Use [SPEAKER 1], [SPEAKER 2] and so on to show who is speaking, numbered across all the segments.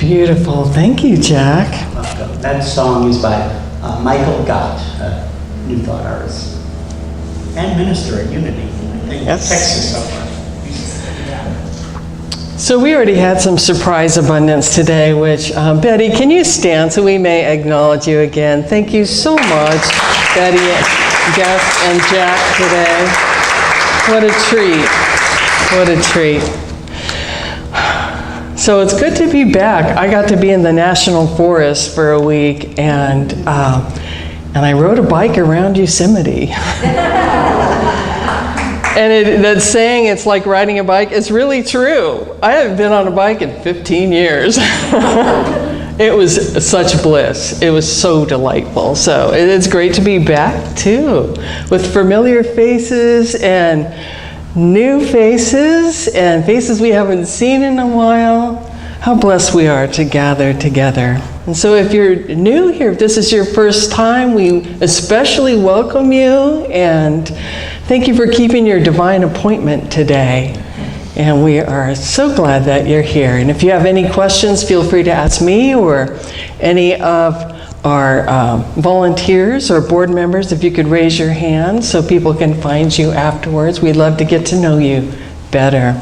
[SPEAKER 1] Beautiful. Thank you, Jack.
[SPEAKER 2] That song is by Michael Gott, New Thought artist, and minister at Unity, I think,
[SPEAKER 1] Yes.
[SPEAKER 2] Texas somewhere.
[SPEAKER 1] So we already had some surprise abundance today, which, Betty, can you stand so we may acknowledge you again? Thank you so much, Betty, Gus, and Jack today. What a treat. What a treat. So it's good to be back. I got to be in the National Forest for a week, and I rode a bike around Yosemite. And that saying, it's like riding a bike, is really true. I haven't been on a bike in 15 years. It was such bliss. It was so delightful. So it's great to be back, too, with familiar faces and new faces and faces we haven't seen in a while. How blessed we are to gather together. And so if you're new here, if this is your first time, we especially welcome you and thank you for keeping your divine appointment today. And we are so glad that you're here. And if you have any questions, feel free to ask me or any of our volunteers or board members, if you could raise your hand so people can find you afterwards. We'd love to get to know you better.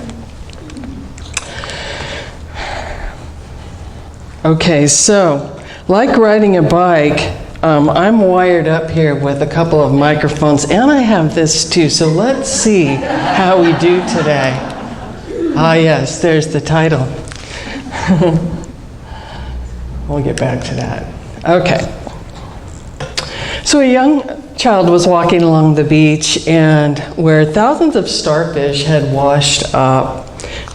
[SPEAKER 1] Okay, so like riding a bike, I'm wired up here with a couple of microphones, and I have this too, so let's see how we do today. Ah, yes, there's the title. We'll get back to that. Okay. So a young child was walking along the beach, and where thousands of starfish had washed up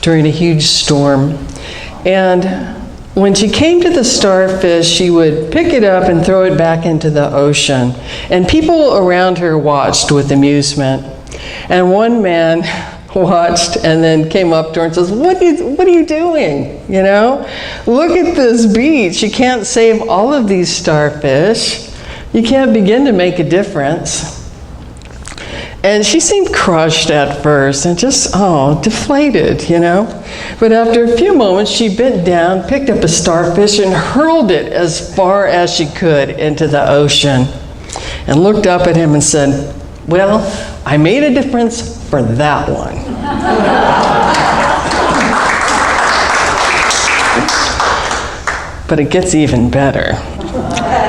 [SPEAKER 1] during a huge storm, and when she came to the starfish, she would pick it up and throw it back into the ocean. And people around her watched with amusement. And one man watched and then came up to her and says, what are you doing? You know, look at this beach. You can't save all of these starfish. You can't begin to make a difference. And she seemed crushed at first and just, deflated, you know. But after a few moments, she bent down, picked up a starfish, and hurled it as far as she could into the ocean. And looked up at him and said, well, I made a difference for that one. But it gets even better.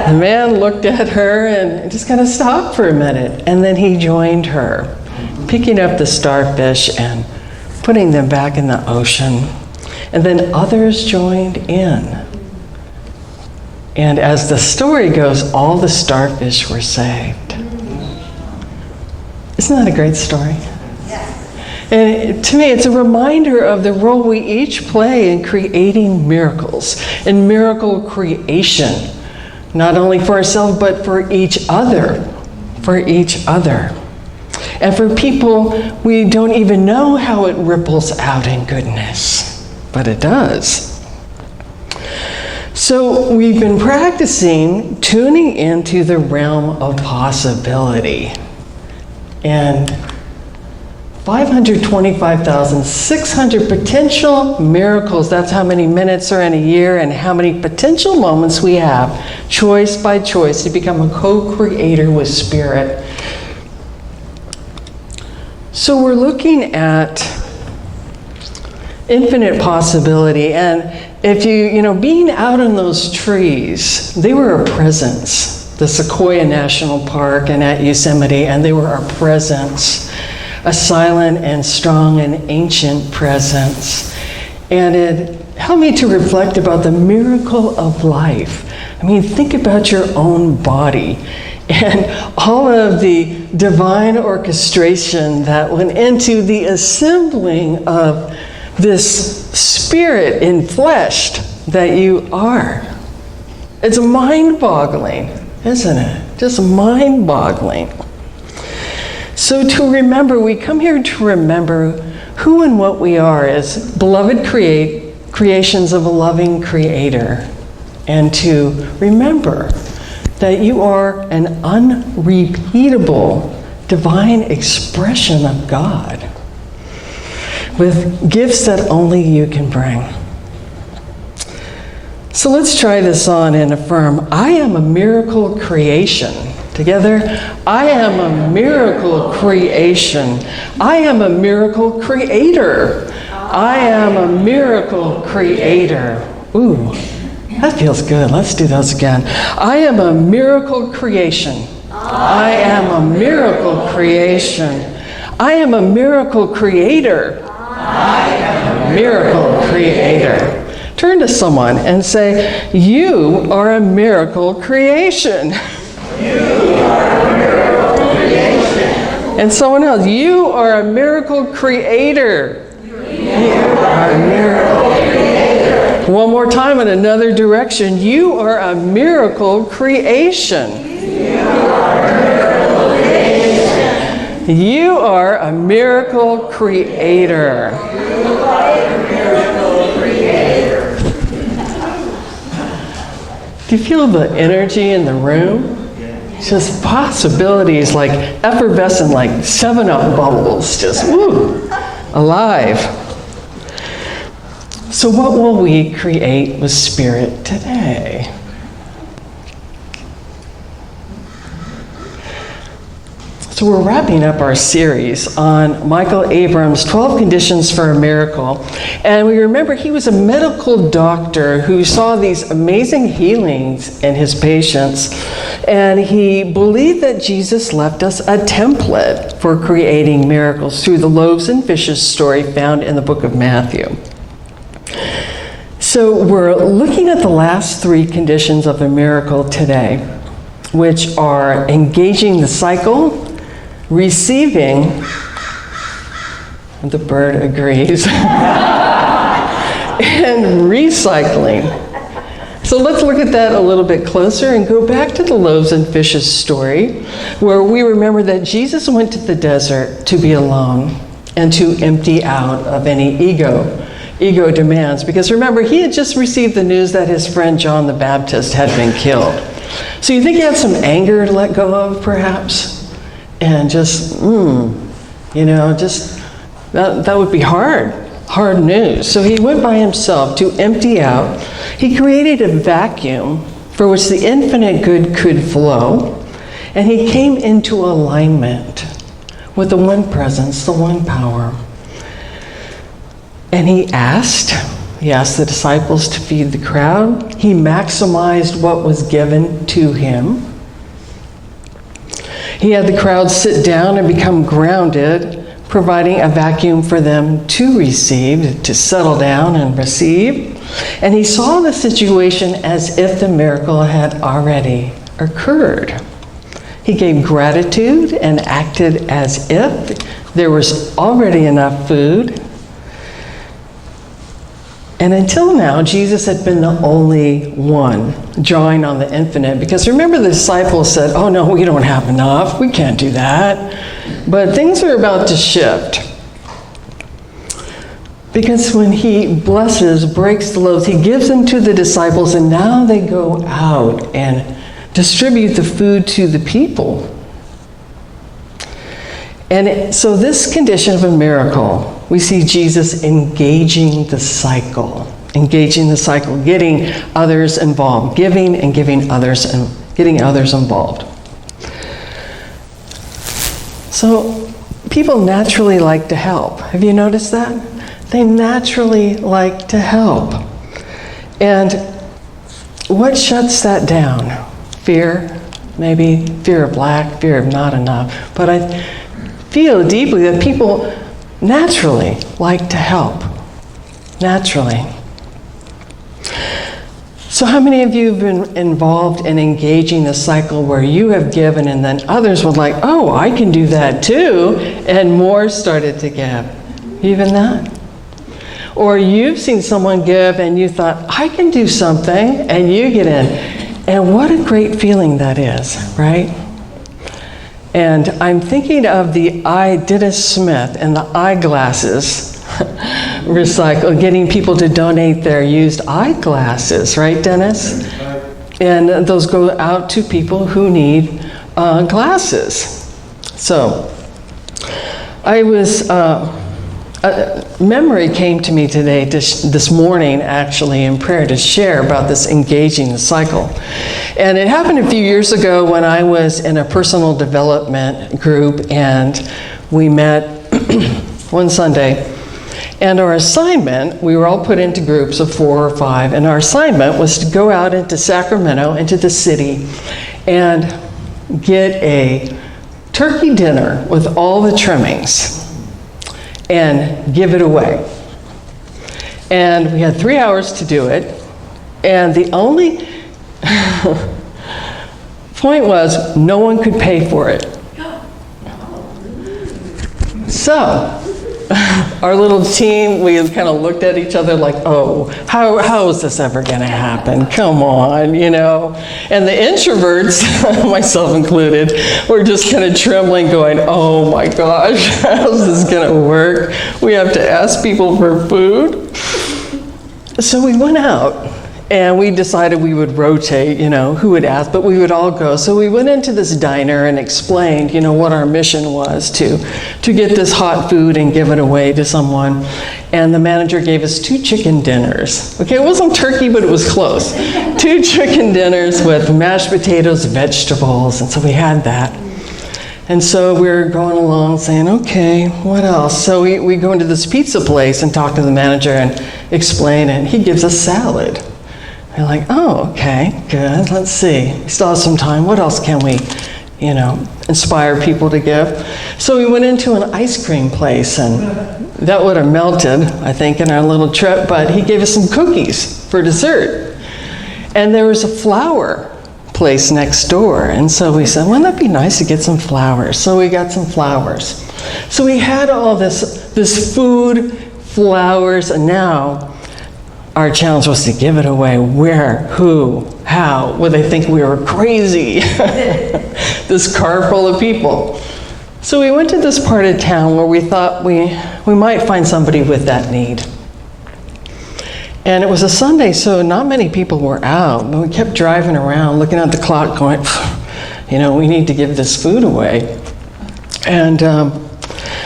[SPEAKER 1] The man looked at her and just kind of stopped for a minute, and then he joined her, picking up the starfish and putting them back in the ocean. And then others joined in. And as the story goes, all the starfish were saved. Isn't that a great story? And to me, it's a reminder of the role we each play in creating miracles, in miracle creation, not only for ourselves, but for each other, And for people, we don't even know how it ripples out in goodness, but it does. So we've been practicing tuning into the realm of possibility. And 525,600 potential miracles. That's how many minutes are in a year and how many potential moments we have, choice by choice, to become a co-creator with Spirit. So we're looking at infinite possibility. And if being out in those trees, they were a presence. The Sequoia National Park and at Yosemite, and they were a presence. A silent and strong and ancient presence. And it helped me to reflect about the miracle of life. I mean, think about your own body and all of the divine orchestration that went into the assembling of this spirit enfleshed that you are. It's mind-boggling, isn't it? Just mind-boggling. So to remember, we come here to remember who and what we are as beloved creations of a loving Creator, and to remember that you are an unrepeatable divine expression of God with gifts that only you can bring. So let's try this on and affirm, I am a miracle creation. Together, I am a miracle creation. I am a miracle creator. I am a miracle creator. Ooh, that feels good. Let's do those again. I am a miracle creation. I am a miracle creation. I am a miracle creator. I am a miracle creator. Turn to someone and say, you are a miracle creation. You are a miracle creation. And someone else, you are a miracle creator. You are a miracle creator. One more time in another direction. You are a miracle creation. You are a miracle creation. You are a miracle creator. You are a miracle creator. Do you feel the energy in the room? Just possibilities like effervescent, like 7-Up bubbles, just woo, alive. So what will we create with Spirit today? So we're wrapping up our series on Michael Abrams' 12 Conditions for a Miracle. And we remember he was a medical doctor who saw these amazing healings in his patients. And he believed that Jesus left us a template for creating miracles through the loaves and fishes story found in the book of Matthew. So we're looking at the last 3 conditions of a miracle today, which are engaging the cycle, receiving, the bird agrees, and recycling. So let's look at that a little bit closer and go back to the loaves and fishes story, where we remember that Jesus went to the desert to be alone and to empty out of any ego demands. Because remember, he had just received the news that his friend John the Baptist had been killed. So you think he had some anger to let go of, perhaps? And just, just, that would be hard news. So he went by himself to empty out. He created a vacuum for which the infinite good could flow. And he came into alignment with the one presence, the one power. And he asked the disciples to feed the crowd. He maximized what was given to him. He had the crowd sit down and become grounded, providing a vacuum for them to receive, to settle down and receive. And he saw the situation as if the miracle had already occurred. He gave gratitude and acted as if there was already enough food. And until now, Jesus had been the only one drawing on the infinite. Because remember, the disciples said, oh no, we don't have enough. We can't do that. But things are about to shift. Because when he blesses, breaks the loaves, he gives them to the disciples, and now they go out and distribute the food to the people. And so this condition of a miracle, we see Jesus engaging the cycle, getting others involved, giving and giving others, and getting others involved. So people naturally like to help. Have you noticed that? They naturally like to help. And what shuts that down? Fear, maybe fear of lack, fear of not enough. But I feel deeply that people naturally like to help. Naturally. So how many of you have been involved in engaging the cycle where you have given and then others were like, oh, I can do that too, and more started to give? Even that? Or you've seen someone give and you thought, I can do something, and you get in. And what a great feeling that is, right? And I'm thinking of the Dennis Smith and the eyeglasses recycle, getting people to donate their used eyeglasses, right, Dennis? And those go out to people who need glasses. So I was memory came to me today, this morning actually, in prayer to share about this engaging the cycle. And it happened a few years ago when I was in a personal development group, and we met one Sunday. And our assignment, we were all put into groups of 4 or 5, and our assignment was to go out into Sacramento, into the city, and get a turkey dinner with all the trimmings and give it away. And we had 3 hours to do it, and the only point was no one could pay for it. So, our little team, we kind of looked at each other like, oh, how is this ever going to happen? Come on, you know. And the introverts, myself included, were just kind of trembling, going, oh my gosh, how's this going to work? We have to ask people for food. So we went out. And we decided we would rotate, you know, who would ask, but we would all go. So we went into this diner and explained, you know, what our mission was to get this hot food and give it away to someone. And the manager gave us 2 chicken dinners. Okay, it wasn't turkey, but it was close. 2 chicken dinners with mashed potatoes, vegetables, and so we had that. And so we were going along saying, okay, what else? So we go into this pizza place and talk to the manager and explain it. He gives us salad. We're like, oh, okay, good, let's see. We still have some time. What else can we, you know, inspire people to give? So we went into an ice cream place, and that would have melted, I think, in our little trip, but he gave us some cookies for dessert. And there was a flower place next door, and so we said, wouldn't that be nice to get some flowers? So we got some flowers. So we had all this food, flowers, and now our challenge was to give it away. Where, who, how? Would they think we were crazy? This car full of people. So we went to this part of town where we thought we might find somebody with that need. And it was a Sunday, so not many people were out. But we kept driving around, looking at the clock, going, you know, we need to give this food away. And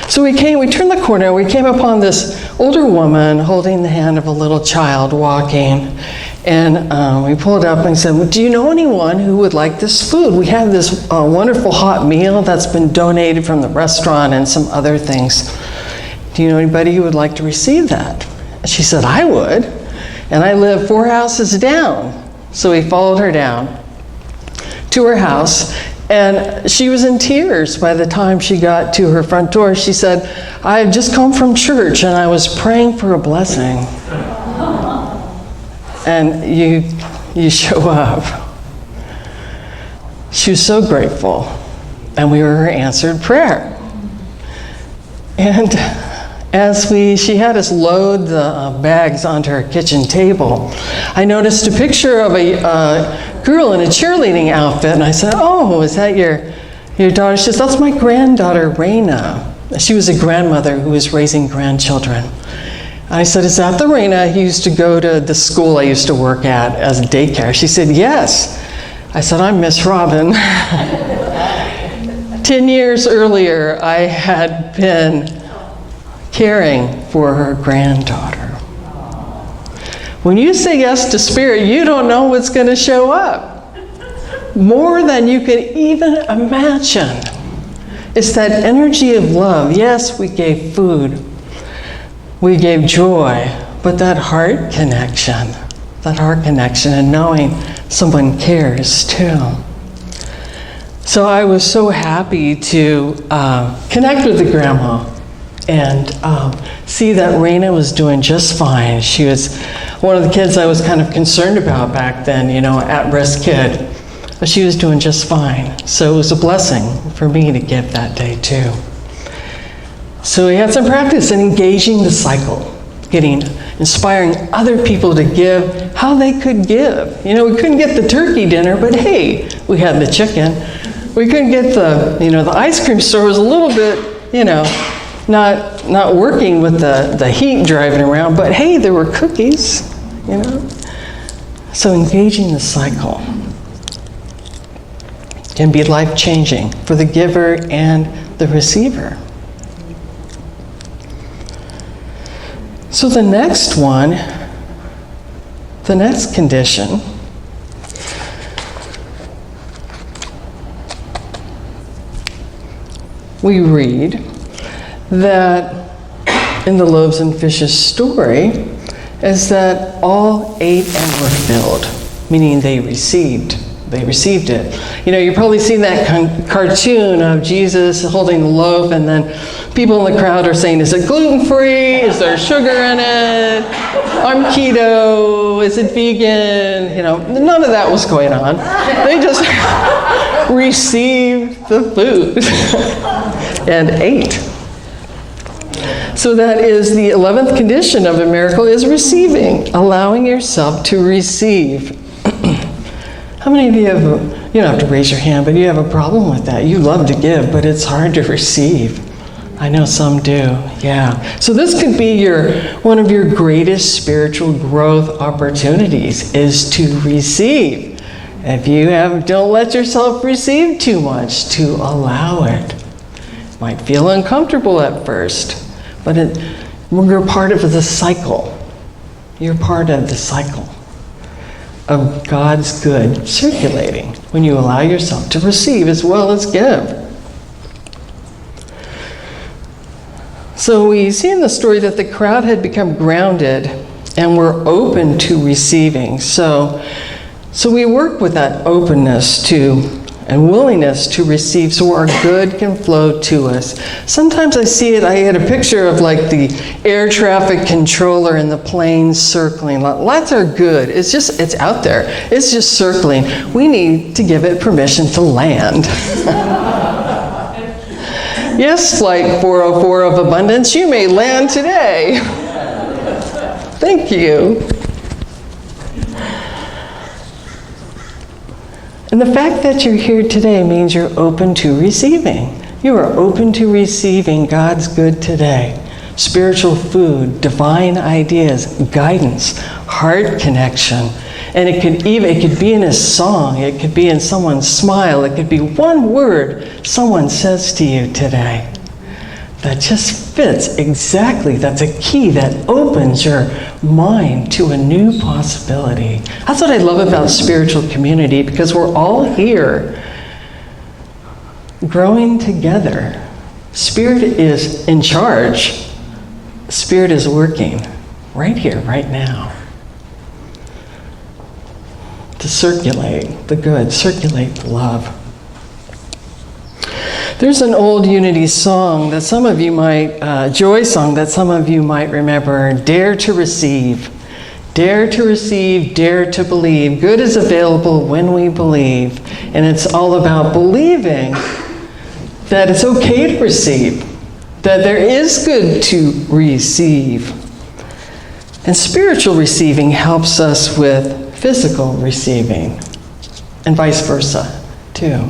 [SPEAKER 1] so we turned the corner, we came upon this older woman holding the hand of a little child walking. And we pulled up and said, well, do you know anyone who would like this food? We have this wonderful hot meal that's been donated from the restaurant and some other things. Do you know anybody who would like to receive that? And she said, I would. And I live 4 houses down. So we followed her down to her house. And she was in tears by the time she got to her front door. She said, I had just come from church and I was praying for a blessing. And you show up. She was so grateful. And we were her answered prayer. And as she had us load the bags onto her kitchen table, I noticed a picture of a girl in a cheerleading outfit, and I said, oh, is that your daughter? She says, that's my granddaughter, Raina. She was a grandmother who was raising grandchildren. I said, is that the Raina who used to go to the school I used to work at as a daycare? She said, yes. I said, I'm Miss Robyn. 10 years earlier, I had been caring for her granddaughter. When you say yes to Spirit, you don't know what's going to show up. More than you can even imagine. It's that energy of love. Yes, we gave food. We gave joy. But that heart connection and knowing someone cares too. So I was so happy to connect with the grandma and see that Raina was doing just fine. She was one of the kids I was kind of concerned about back then, you know, at-risk kid. But she was doing just fine. So it was a blessing for me to give that day too. So we had some practice in engaging the cycle, inspiring other people to give how they could give. You know, we couldn't get the turkey dinner, but hey, we had the chicken. We couldn't get the ice cream store was a little bit, you know, not working with the heat driving around, but hey, there were cookies, you know. So engaging the cycle can be life-changing for the giver and the receiver. So the next one, the next condition, we read that in the loaves and fishes story is that all ate and were filled, meaning they received it. You know, you've probably seen that cartoon of Jesus holding the loaf, and then people in the crowd are saying, is it gluten-free? Is there sugar in it? I'm keto. Is it vegan? You know, none of that was going on. They just received the food and ate. So that is the 11th condition of a miracle, is receiving, allowing yourself to receive. How many of you have, you don't have to raise your hand, but you have a problem with that? You love to give, but it's hard to receive. I know some do, yeah. So this could be one of your greatest spiritual growth opportunities, is to receive. If you don't let yourself receive too much, to allow it. Might feel uncomfortable at first, but you're part of the cycle. You're part of the cycle of God's good circulating when you allow yourself to receive as well as give. So we see in the story that the crowd had become grounded and were open to receiving. So we work with that openness to and willingness to receive, so our good can flow to us. Sometimes I see it, I had a picture of like the air traffic controller in the plane circling. Lots are good. It's out there. It's just circling. We need to give it permission to land. Yes, Flight 404 of Abundance, you may land today. Thank you. And the fact that you're here today means you're open to receiving. You are open to receiving God's good today. Spiritual food, divine ideas, guidance, heart connection. And it could be in a song, it could be in someone's smile, it could be one word someone says to you today that just fits exactly. That's a key that opens your mind to a new possibility. That's what I love about spiritual community, because we're all here growing together. Spirit is in charge. Spirit is working right here, right now, to circulate the good, circulate the love. There's an old Unity song that some of you might, joy song that some of you might remember, Dare to Receive. Dare to receive, dare to believe. Good is available when we believe. And it's all about believing that it's okay to receive, that there is good to receive. And spiritual receiving helps us with physical receiving, and vice versa, too.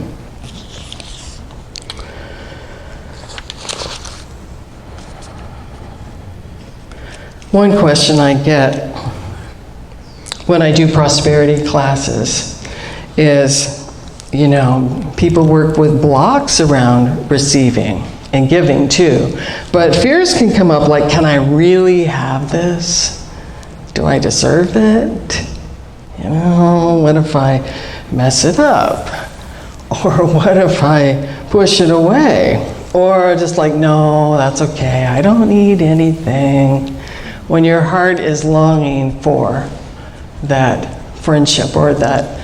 [SPEAKER 1] One question I get when I do prosperity classes is, people work with blocks around receiving and giving too. But fears can come up like, can I really have this? Do I deserve it? What if I mess it up? Or what if I push it away? Or just like, no, that's okay. I don't need anything. When your heart is longing for that friendship or that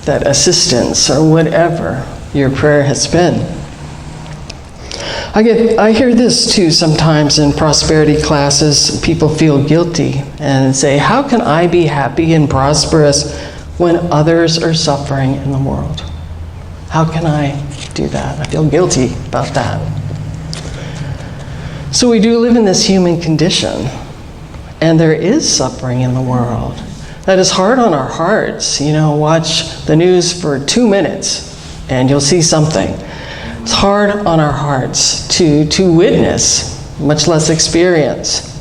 [SPEAKER 1] assistance or whatever your prayer has been. I hear this too sometimes in prosperity classes. People feel guilty and say, how can I be happy and prosperous when others are suffering in the world? How can I do that? I feel guilty about that. So we do live in this human condition. And there is suffering in the world. That is hard on our hearts. Watch the news for 2 minutes and you'll see something. It's hard on our hearts to witness, much less experience.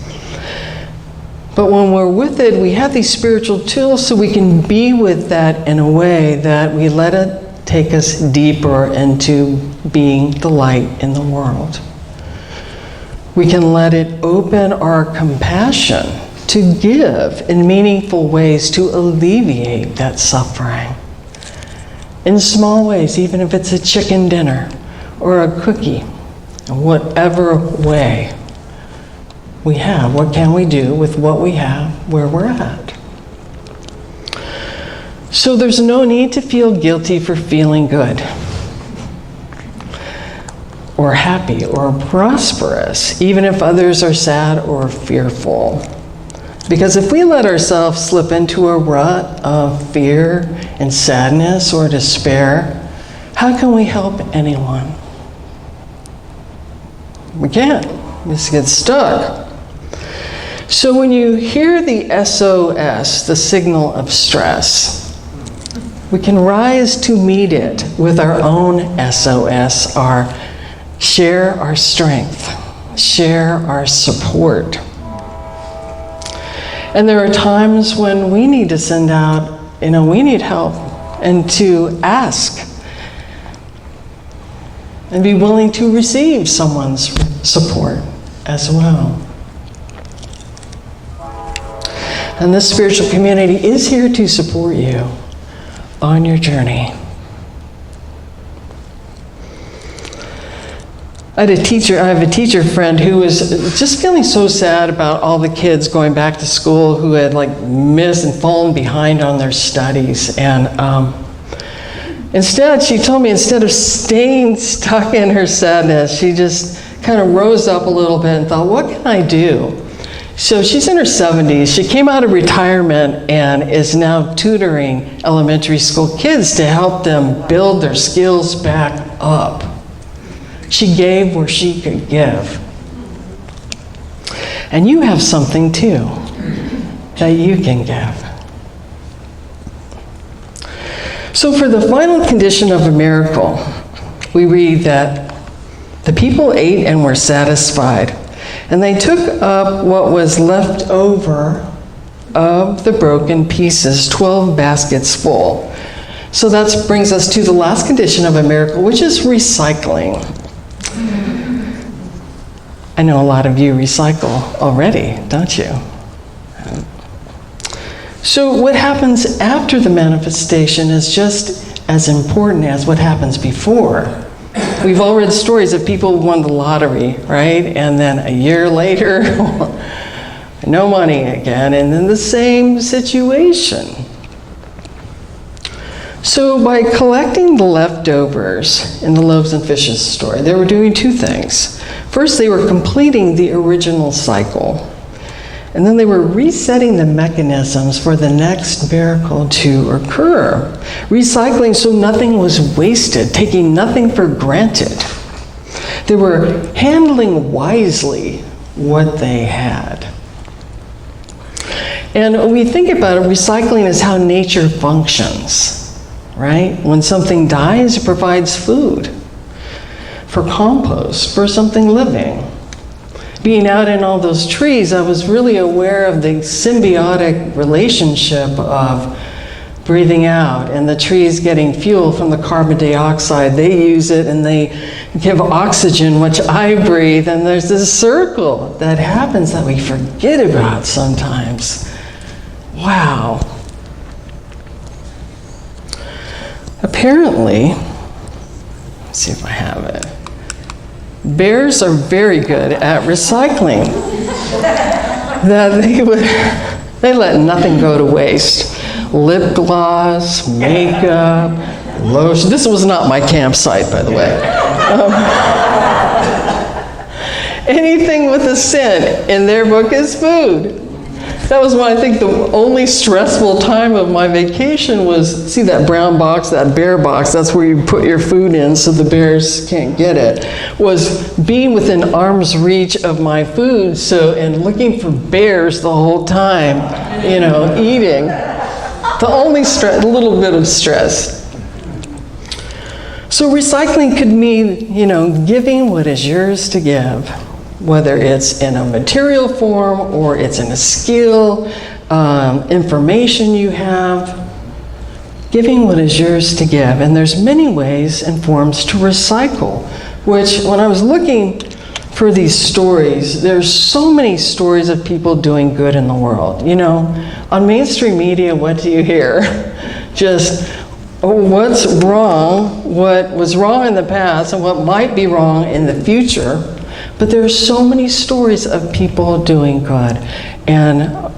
[SPEAKER 1] But when we're with it, we have these spiritual tools so we can be with that in a way that we let it take us deeper into being the light in the world. We can let it open our compassion to give in meaningful ways to alleviate that suffering. In small ways, even if it's a chicken dinner or a cookie, in whatever way we have, what can we do with what we have where we're at? So there's no need to feel guilty for feeling good or happy or prosperous, even if others are sad or fearful. Because if we let ourselves slip into a rut of fear and sadness or despair, how can we help anyone? We can't. We just get stuck. So when you hear the SOS, the signal of stress, we can rise to meet it with our own SOS, share our strength, share our support. And there are times when we need to send out, we need help, and to ask and be willing to receive someone's support as well. And this spiritual community is here to support you on your journey. I have a teacher friend who was just feeling so sad about all the kids going back to school who had missed and fallen behind on their studies. And she told me instead of staying stuck in her sadness, she just kind of rose up a little bit and thought, what can I do? So she's in her 70s. She came out of retirement and is now tutoring elementary school kids to help them build their skills back up. She gave where she could give. And you have something too that you can give. So for the final condition of a miracle, we read that the people ate and were satisfied, and they took up what was left over of the broken pieces, 12 baskets full. So that brings us to the last condition of a miracle, which is recycling. I know a lot of you recycle already, don't you? So what happens after the manifestation is just as important as what happens before. We've all read stories of people who won the lottery, right? And then a year later, no money again, and then the same situation. So by collecting the leftovers in the loaves and fishes story, they were doing two things. First, they were completing the original cycle, and then they were resetting the mechanisms for the next miracle to occur. Recycling so nothing was wasted, taking nothing for granted. They were handling wisely what they had. And when we think about it, recycling is how nature functions, right? When something dies, it provides food for compost, for something living. Being out in all those trees, I was really aware of the symbiotic relationship of breathing out and the trees getting fuel from the carbon dioxide. They use it and they give oxygen, which I breathe, and there's this circle that happens that we forget about sometimes. Wow. Apparently, let's see if I have it. Bears are very good at recycling. That they let nothing go to waste. Lip gloss, makeup, lotion. This was not my campsite, by the way. Anything with a scent in their book is food. That was when I think the only stressful time of my vacation was, see that brown box, that bear box, that's where you put your food in so the bears can't get it, was being within arm's reach of my food, and looking for bears the whole time, eating. The only stress, a little bit of stress. So recycling could mean, giving what is yours to give. Whether it's in a material form or it's in a skill, information you have, giving what is yours to give. And there's many ways and forms to recycle, which when I was looking for these stories. There's so many stories of people doing good in the world. You know, on mainstream media, what do you hear? Just what's wrong, what was wrong in the past, and what might be wrong in the future. But there's so many stories of people doing good. And,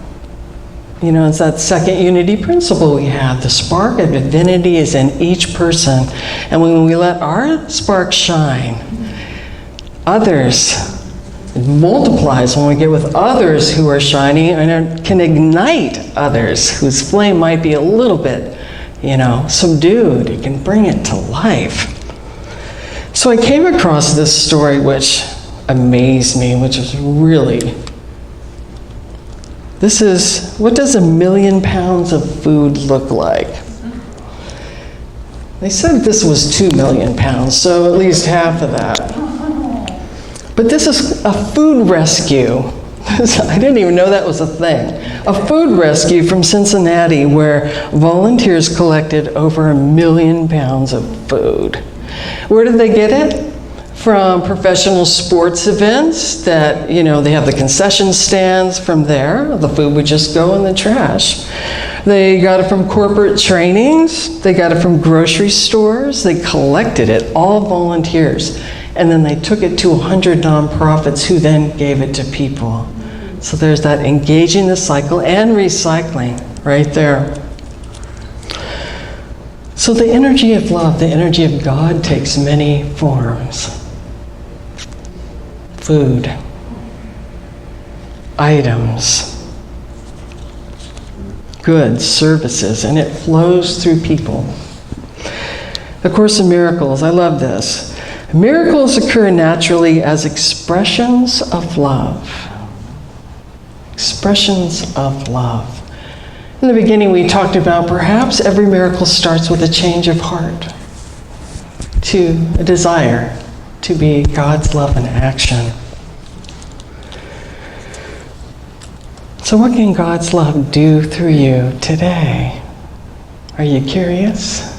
[SPEAKER 1] you know, it's that second unity principle we have. The spark of divinity is in each person. And when we let our spark shine, others, it multiplies when we get with others who are shining and can ignite others whose flame might be a little bit, you know, subdued. It can bring it to life. So I came across this story which amazed me, which was really, this is, what does 1 million pounds of food look like? They said this was 2 million pounds, so at least half of that. But this is a food rescue. I didn't even know that was a thing. A food rescue from Cincinnati where volunteers collected over 1 million pounds of food. Where did they get it? From professional sports events that, you know, they have the concession stands from there. The food would just go in the trash. They got it from corporate trainings. They got it from grocery stores. They collected it, all volunteers. And then they took it to 100 nonprofits who then gave it to people. So there's that engaging the cycle and recycling right there. So the energy of love, the energy of God takes many forms. Food, items, goods, services, and it flows through people. A Course in Miracles, I love this. Miracles occur naturally as expressions of love. Expressions of love. In the beginning, we talked about perhaps every miracle starts with a change of heart to a desire to be God's love in action. So what can God's love do through you today? Are you curious?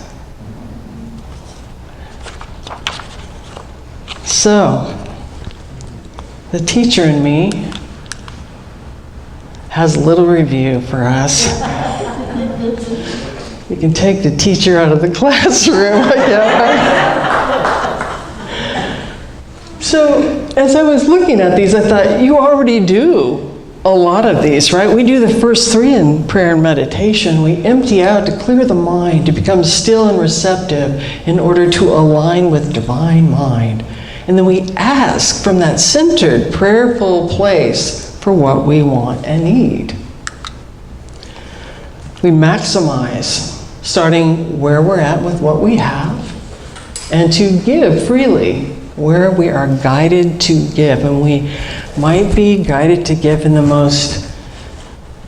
[SPEAKER 1] So, the teacher in me has a little review for us. You can take the teacher out of the classroom. So, as I was looking at these, I thought, you already do a lot of these, right? We do the first 3 in prayer and meditation. We empty out to clear the mind, to become still and receptive in order to align with divine mind. And then we ask from that centered, prayerful place for what we want and need. We maximize, starting where we're at with what we have, and to give freely where we are guided to give. And we might be guided to give in the most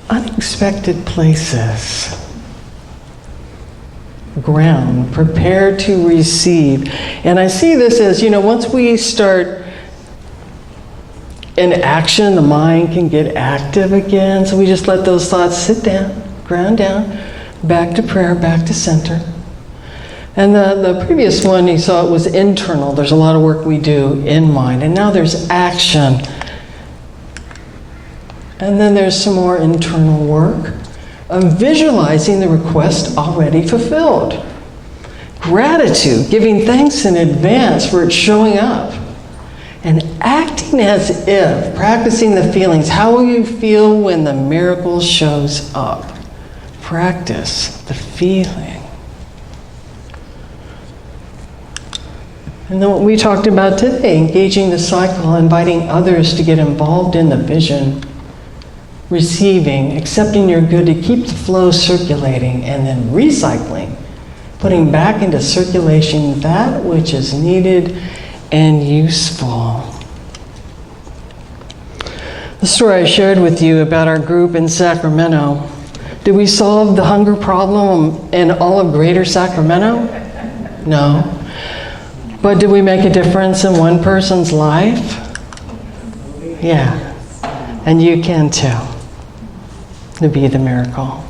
[SPEAKER 1] unexpected places. Ground, prepared to receive. And I see this as, you know, once we start in action, the mind can get active again. So we just let those thoughts sit down, ground down, back to prayer, back to center. And the previous one, you saw it was internal. There's a lot of work we do in mind. And now there's action. And then there's some more internal work of visualizing the request already fulfilled. Gratitude, giving thanks in advance for it showing up. And acting as if, practicing the feelings. How will you feel when the miracle shows up? Practice the feeling. And then what we talked about today, engaging the cycle, inviting others to get involved in the vision. Receiving, accepting your good to keep the flow circulating, and then recycling, putting back into circulation that which is needed and useful. The story I shared with you about our group in Sacramento, did we solve the hunger problem in all of Greater Sacramento? No. But did we make a difference in one person's life? Yeah. And you can too. To be the miracle.